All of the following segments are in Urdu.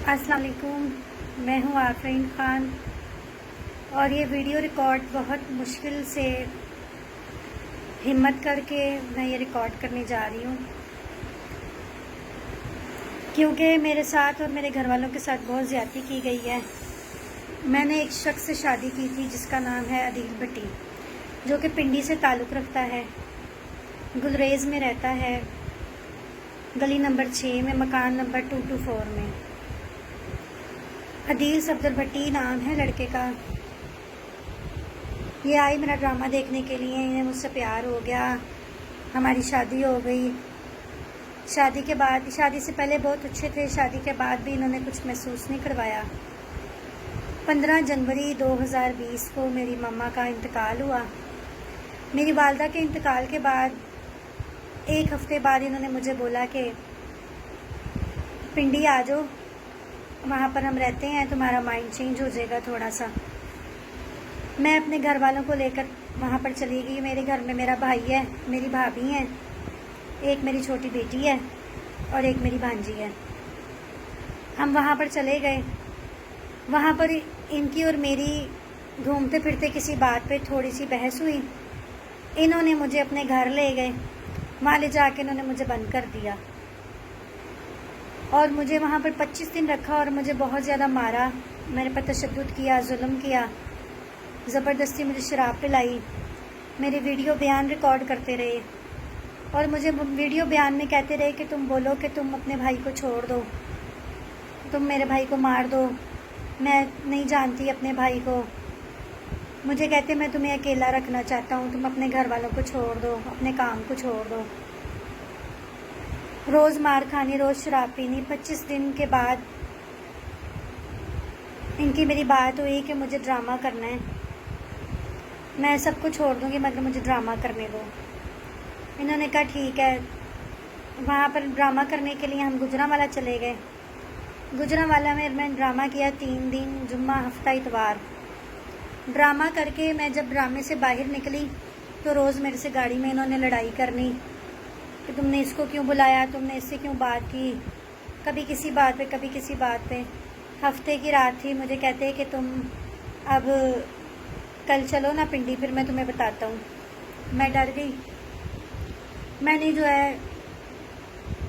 السلام علیکم، میں ہوں آفرین خان اور یہ ویڈیو ریکارڈ بہت مشکل سے ہمت کر کے میں یہ ریکارڈ کرنے جا رہی ہوں، کیونکہ میرے ساتھ اور میرے گھر والوں کے ساتھ بہت زیادتی کی گئی ہے۔ میں نے ایک شخص سے شادی کی تھی جس کا نام ہے عدیل بھٹی، جو کہ پنڈی سے تعلق رکھتا ہے، گلریز میں رہتا ہے، گلی نمبر 6 میں، مکان نمبر 224 میں۔ عدیل صفدر بھٹی نام ہے لڑکے کا۔ یہ آئی میرا ڈرامہ دیکھنے کے لیے، انہیں مجھ سے پیار ہو گیا، ہماری شادی ہو گئی۔ شادی سے پہلے بہت اچھے تھے، شادی کے بعد بھی انہوں نے کچھ محسوس نہیں کروایا۔ 15 جنوری 2020 کو میری مما کا انتقال ہوا۔ میری والدہ کے انتقال کے بعد ایک ہفتے بعد انہوں نے مجھے بولا کہ پنڈی آ جاؤ، وہاں پر ہم رہتے ہیں، تمہارا مائنڈ چینج ہو جائے گا تھوڑا سا۔ میں اپنے گھر والوں کو لے کر وہاں پر چلی گئی۔ میرے گھر میں میرا بھائی ہے، میری بھابھی ہیں، ایک میری چھوٹی بیٹی ہے اور ایک میری بھانجی ہے۔ ہم وہاں پر چلے گئے۔ وہاں پر ان کی اور میری گھومتے پھرتے کسی بات پہ تھوڑی سی بحث ہوئی۔ انہوں نے مجھے اپنے گھر لے گئے، وہاں لے جا کے انہوں نے مجھے بند کر دیا اور مجھے وہاں پر 25 دن رکھا اور مجھے بہت زیادہ مارا، میرے پر تشدد کیا، ظلم کیا، زبردستی مجھے شراب پلائی، میرے ویڈیو بیان ریکارڈ کرتے رہے اور مجھے ویڈیو بیان میں کہتے رہے کہ تم بولو کہ تم اپنے بھائی کو چھوڑ دو، تم میرے بھائی کو مار دو، میں نہیں جانتی اپنے بھائی کو۔ مجھے کہتے میں تمہیں اکیلا رکھنا چاہتا ہوں، تم اپنے گھر والوں کو چھوڑ دو، اپنے کام کو چھوڑ دو۔ روز مار کھانی، روز شراب پینی۔ 25 دن کے بعد ان کی میری بات ہوئی کہ مجھے ڈرامہ کرنا ہے، میں سب کو چھوڑ دوں گی مگر مجھے ڈرامہ کرنے دو۔ انہوں نے کہا ٹھیک ہے۔ وہاں پر ڈرامہ کرنے کے لیے ہم گجرانوالہ چلے گئے۔ گجرانوالہ میں میں نے ڈرامہ کیا 3 دن، جمعہ، ہفتہ، اتوار۔ ڈرامہ کر کے میں جب ڈرامے سے باہر نکلی تو روز میرے سے گاڑی میں انہوں نے لڑائی کرنی کہ تم نے اس کو کیوں بلایا، تم نے اس سے کیوں بات کی، کبھی کسی بات پہ کبھی کسی بات پہ۔ ہفتے کی رات تھی، مجھے کہتے کہ تم اب کل چلو نا پنڈی، پھر میں تمہیں بتاتا ہوں۔ میں ڈر گئی۔ میں نے جو ہے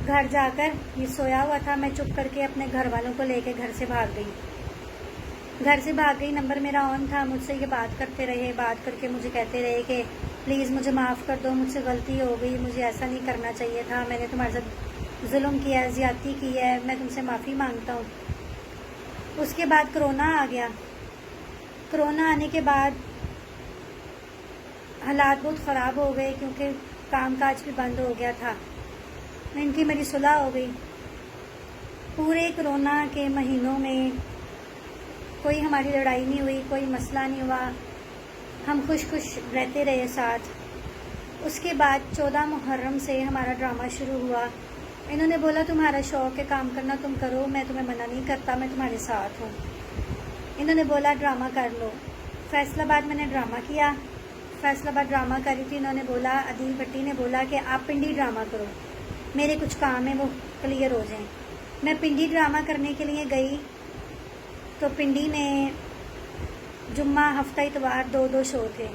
گھر جا کر، یہ سویا ہوا تھا، میں چپ کر کے اپنے گھر والوں کو لے کے گھر سے بھاگ گئی۔ نمبر میرا آن تھا، مجھ سے یہ بات کرتے رہے، بات کر کے مجھے کہتے رہے کہ پلیز مجھے معاف کر دو، مجھ سے غلطی ہو گئی، مجھے ایسا نہیں کرنا چاہیے تھا، میں نے تمہارے ساتھ ظلم کیا ہے، زیادتی کی ہے، میں تم سے معافی مانگتا ہوں۔ اس کے بعد کرونا آ گیا۔ کرونا آنے کے بعد حالات بہت خراب ہو گئے کیونکہ کام کاج بھی بند ہو گیا تھا۔ ان کی میری صلح ہو گئی۔ پورے کرونا کے مہینوں میں کوئی ہماری لڑائی نہیں ہوئی، کوئی مسئلہ نہیں ہوا، ہم خوش رہتے رہے ساتھ۔ اس کے بعد 14 محرم سے ہمارا ڈرامہ شروع ہوا۔ انہوں نے بولا تمہارا شوق ہے کام کرنا، تم کرو، میں تمہیں منع نہیں کرتا، میں تمہارے ساتھ ہوں۔ انہوں نے بولا ڈرامہ کر لو۔ فیصل آباد میں نے ڈرامہ کیا۔ فیصل آباد ڈرامہ کری تھی، انہوں نے بولا، عدیل بھٹی نے بولا کہ آپ پنڈی ڈرامہ کرو، میرے کچھ کام ہیں وہ کلیئر ہو جائیں۔ میں پنڈی ڈرامہ کرنے کے لیے گئی تو پنڈی میں جمعہ، ہفتہ، اتوار 2 شو تھے۔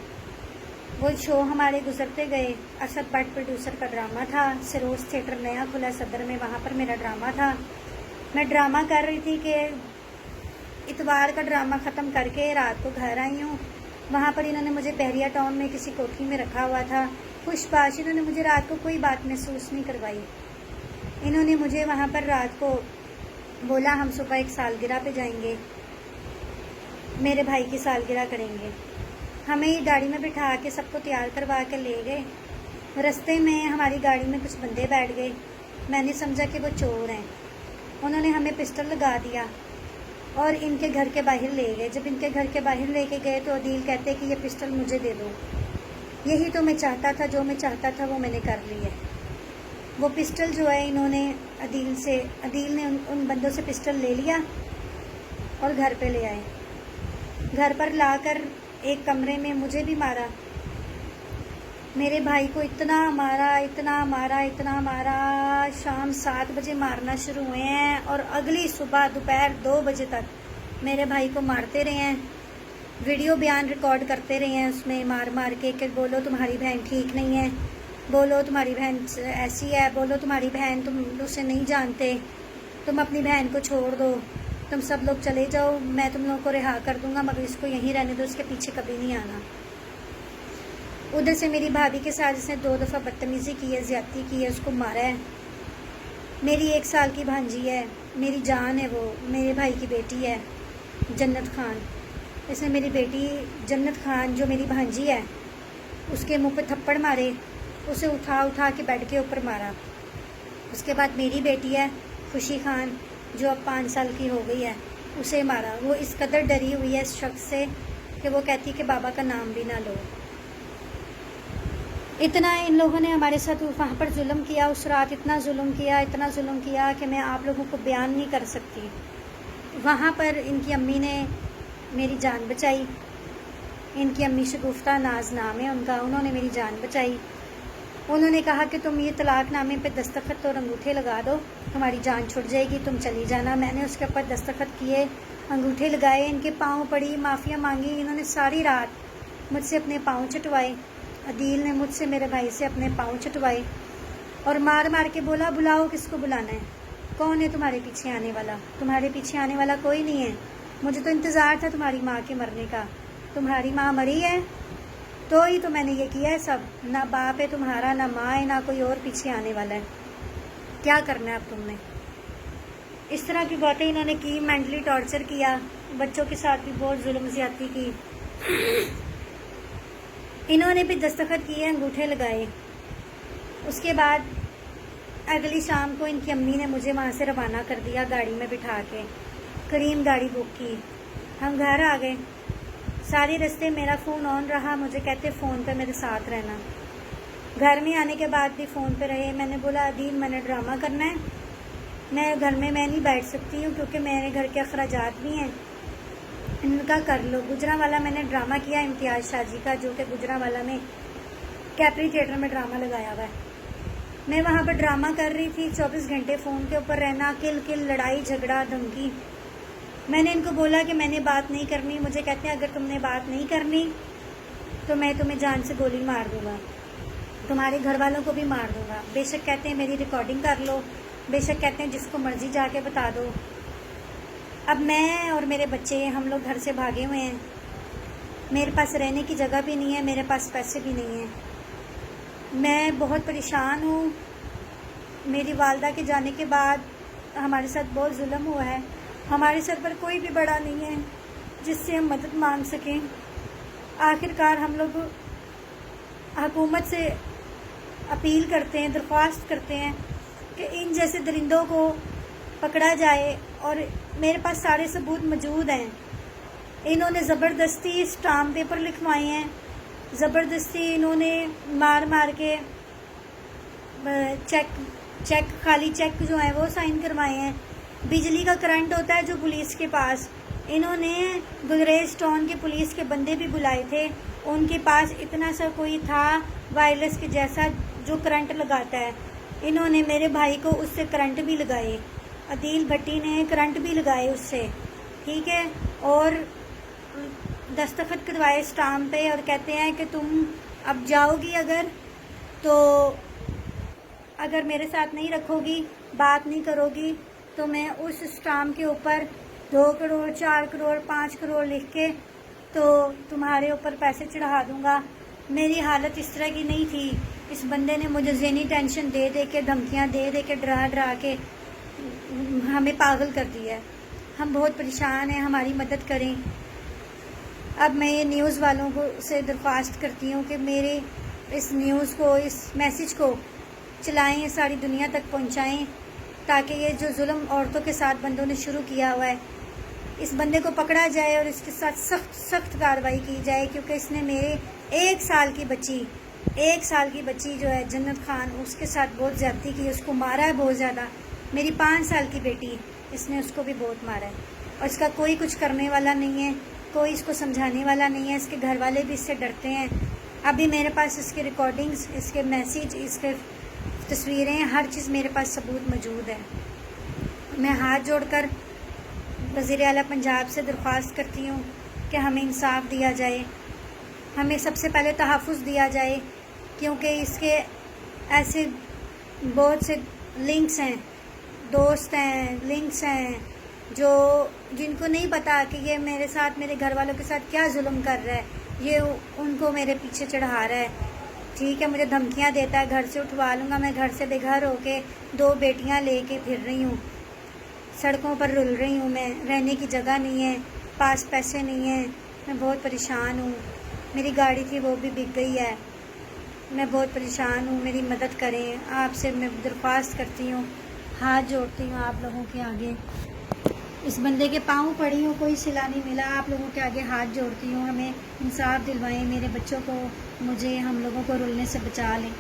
وہ شو ہمارے گزرتے گئے۔ اسد بٹ پروڈیوسر کا ڈرامہ تھا، سروس تھیٹر نیا کھلا صدر میں، وہاں پر میرا ڈرامہ تھا۔ میں ڈرامہ کر رہی تھی کہ اتوار کا ڈرامہ ختم کر کے رات کو گھر آئی ہوں۔ وہاں پر انہوں نے مجھے بحریہ ٹاؤن میں کسی کوٹھی میں رکھا ہوا تھا، خوش باش، انہوں نے مجھے رات کو کوئی بات محسوس نہیں کروائی۔ انہوں نے مجھے وہاں پر رات کو بولا ہم صبح ایک سالگرہ پہ جائیں گے، میرے بھائی کی سالگرہ کریں گے۔ ہمیں گاڑی میں بٹھا کے سب کو تیار کروا کے لے گئے۔ رستے میں ہماری گاڑی میں کچھ بندے بیٹھ گئے، میں نے سمجھا کہ وہ چور ہیں۔ انہوں نے ہمیں پسٹل لگا دیا اور ان کے گھر کے باہر لے گئے۔ جب ان کے گھر کے باہر لے کے گئے تو عدیل کہتے کہ یہ پسٹل مجھے دے دو، یہی تو میں چاہتا تھا، جو میں چاہتا تھا وہ میں نے کر لی ہے۔ وہ پسٹل جو ہے انہوں نے عدیل نے ان بندوں سے پسٹل لے لیا اور گھر پہ لے آئے۔ گھر پر لا کر ایک کمرے میں مجھے بھی مارا، میرے بھائی کو اتنا مارا، شام 7 بجے مارنا شروع ہوئے ہیں اور اگلی صبح دوپہر 2 بجے تک میرے بھائی کو مارتے رہے ہیں، ویڈیو بیان ریکارڈ کرتے رہے ہیں اس میں مار کے کہ بولو تمہاری بہن ٹھیک نہیں ہے، بولو تمہاری بہن ایسی ہے، بولو تمہاری بہن تم اسے نہیں جانتے، تم اپنی بہن کو چھوڑ دو، تم سب لوگ چلے جاؤ، میں تم لوگوں کو رہا کر دوں گا مگر اس کو یہیں رہنے دو، اس کے پیچھے کبھی نہیں آنا۔ ادھر سے میری بھابھی کے ساتھ اس نے 2 دفعہ بدتمیزی کی ہے، زیادتی کی ہے، اس کو مارا ہے۔ میری 1 سال کی بھانجی ہے، میری جان ہے، وہ میرے بھائی کی بیٹی ہے جنت خان، اس نے میری بیٹی جنت خان جو میری بھانجی ہے اس کے منہ پہ تھپڑ مارے، اسے اٹھا کے بیڈ کے اوپر مارا۔ اس کے بعد میری بیٹی ہے خوشی خان جو اب 5 سال کی ہو گئی ہے، اسے مارا۔ وہ اس قدر ڈری ہوئی ہے اس شخص سے کہ وہ کہتی کہ بابا کا نام بھی نہ لو۔ اتنا ان لوگوں نے ہمارے ساتھ وہاں پر ظلم کیا، اس رات اتنا ظلم کیا کہ میں آپ لوگوں کو بیان نہیں کر سکتی۔ وہاں پر ان کی امی نے میری جان بچائی، ان کی امی شگفتہ ناز نام ہے ان کا، انہوں نے میری جان بچائی۔ انہوں نے کہا کہ تم یہ طلاق نامے پہ دستخط اور انگوٹھے لگا دو، تمہاری جان چھٹ جائے گی، تم چلی جانا۔ میں نے اس کے اوپر دستخط کیے، انگوٹھے لگائے، ان کے پاؤں پڑی، معافیا مانگی، انہوں نے ساری رات مجھ سے اپنے پاؤں چٹوائے، عدیل نے مجھ سے میرے بھائی سے اپنے پاؤں چٹوائے اور مار کے بولا بلاؤ کس کو بلانا ہے، کون ہے تمہارے پیچھے آنے والا؟ تمہارے پیچھے آنے والا کوئی نہیں ہے، مجھے تو انتظار تھا تمہاری ماں کے مرنے کا، تمہاری ماں مری ہے تو ہی تو میں نے یہ کیا ہے سب، نہ باپ ہے تمہارا، نہ ماں ہے، نہ کوئی اور پیچھے آنے والا ہے، کیا کرنا ہے اب تم نے؟ اس طرح کی باتیں انہوں نے کی، مینٹلی ٹارچر کیا، بچوں کے ساتھ بھی بہت ظلم زیادتی کی۔ انہوں نے بھی دستخط کیے، انگوٹھے لگائے۔ اس کے بعد اگلی شام کو ان کی امی نے مجھے وہاں سے روانہ کر دیا گاڑی میں بٹھا کے، کریم گاڑی بک کی، ہم گھر آ گئے۔ سارے رستے میرا فون آن رہا، مجھے کہتے فون پہ میرے ساتھ رہنا۔ گھر میں آنے کے بعد بھی فون پہ رہے۔ میں نے بولا عدیل میں نے ڈرامہ کرنا ہے، میں گھر میں نہیں بیٹھ سکتی ہوں کیونکہ میرے گھر کے اخراجات بھی ہیں، ان کا کر لو۔ گجرانوالہ میں نے ڈرامہ کیا امتیاز شاہ جی کا، جو کہ گجرانوالہ میں کیپری تھیٹر میں ڈرامہ لگایا ہوا ہے۔ میں وہاں پر ڈرامہ کر رہی تھی، 24 گھنٹے فون کے اوپر رہنا، کل لڑائی جھگڑا دھمکی۔ میں نے ان کو بولا کہ میں نے بات نہیں کرنی، مجھے کہتے ہیں اگر تم نے بات نہیں کرنی تو میں تمہیں جان سے گولی مار دوں گا، تمہارے گھر والوں کو بھی مار دوں گا۔ بے شک کہتے ہیں میری ریکارڈنگ کر لو، بے شک کہتے ہیں جس کو مرضی جا کے بتا دو۔ اب میں اور میرے بچے ہم لوگ گھر سے بھاگے ہوئے ہیں، میرے پاس رہنے کی جگہ بھی نہیں ہے، میرے پاس پیسے بھی نہیں ہیں، میں بہت پریشان ہوں۔ میری والدہ کے جانے کے بعد ہمارے ساتھ بہت ظلم ہوا ہے، ہمارے سر پر کوئی بھی بڑا نہیں ہے جس سے ہم مدد مانگ سکیں۔ آخر کار ہم لوگ حکومت سے اپیل کرتے ہیں، درخواست کرتے ہیں کہ ان جیسے درندوں کو پکڑا جائے، اور میرے پاس سارے ثبوت موجود ہیں۔ انہوں نے زبردستی اسٹامپ پیپر لکھوائے ہیں، زبردستی انہوں نے مار کے چیک خالی چیک جو ہیں وہ سائن کروائے ہیں۔ بجلی کا کرنٹ ہوتا ہے جو پولیس کے پاس، انہوں نے گلریز ٹاؤن کے پولیس کے بندے بھی بلائے تھے، ان کے پاس اتنا سا کوئی تھا وائرلیس کے جیسا جو کرنٹ لگاتا ہے، انہوں نے میرے بھائی کو اس سے کرنٹ بھی لگائے، عدیل بھٹی نے کرنٹ بھی لگائے اس سے، ٹھیک ہے، اور دستخط کروائے اسٹامپ پہ، اور کہتے ہیں کہ تم اب جاؤ گی اگر میرے ساتھ نہیں رکھو گی، بات نہیں کرو گی تو میں اس اسٹامپ کے اوپر 2 کروڑ 4 کروڑ 5 کروڑ لکھ کے تو تمہارے اوپر پیسے چڑھا دوں گا۔ میری حالت اس طرح کی نہیں تھی، اس بندے نے مجھے ذہنی ٹینشن دے کے، دھمکیاں دے کے، ڈرا کے ہمیں پاگل کر دیا ہے۔ ہم بہت پریشان ہیں، ہماری مدد کریں۔ اب میں یہ نیوز والوں کو سے درخواست کرتی ہوں کہ میرے اس نیوز کو، اس میسج کو چلائیں، ساری دنیا تک پہنچائیں، تاکہ یہ جو ظلم عورتوں کے ساتھ بندوں نے شروع کیا ہوا ہے اس بندے کو پکڑا جائے اور اس کے ساتھ سخت کارروائی کی جائے، کیونکہ اس نے میرے 1 سال کی بچی جو ہے جنت خان، اس کے ساتھ بہت زیادتی کی، اس کو مارا ہے بہت زیادہ۔ میری 5 سال کی بیٹی، اس نے اس کو بھی بہت مارا ہے، اور اس کا کوئی کچھ کرنے والا نہیں ہے، کوئی اس کو سمجھانے والا نہیں ہے، اس کے گھر والے بھی اس سے ڈرتے ہیں۔ ابھی میرے پاس اس کے ریکارڈنگز، اس کے میسیج، اس کے تصویریں، ہر چیز میرے پاس ثبوت موجود ہے۔ میں ہاتھ جوڑ کر وزیر اعلیٰ پنجاب سے درخواست کرتی ہوں کہ ہمیں انصاف دیا جائے، ہمیں سب سے پہلے تحفظ دیا جائے، کیونکہ اس کے ایسے بہت سے لنکس ہیں، دوست ہیں، لنکس ہیں جن کو نہیں پتا کہ یہ میرے ساتھ، میرے گھر والوں کے ساتھ کیا ظلم کر رہا ہے، یہ ان کو میرے پیچھے چڑھا رہا ہے۔ ٹھیک ہے، مجھے دھمکیاں دیتا ہے، گھر سے اٹھوا لوں گا، میں گھر سے بے گھر ہو کے 2 بیٹیاں لے کے پھر رہی ہوں، سڑکوں پر رل رہی ہوں، میں رہنے کی جگہ نہیں ہے، پاس پیسے نہیں ہیں، میں بہت پریشان ہوں، میری گاڑی تھی وہ بھی بک گئی ہے، میں بہت پریشان ہوں، میری مدد کریں، آپ سے میں درخواست کرتی ہوں، ہاتھ جوڑتی ہوں آپ لوگوں کے آگے، اس بندے کے پاؤں پڑی ہوں، کوئی صلہ نہیں ملا، آپ لوگوں کے آگے ہاتھ جوڑتی ہوں، ہمیں انصاف دلوائیں، میرے بچوں کو، مجھے، ہم لوگوں کو رلنے سے بچا لیں۔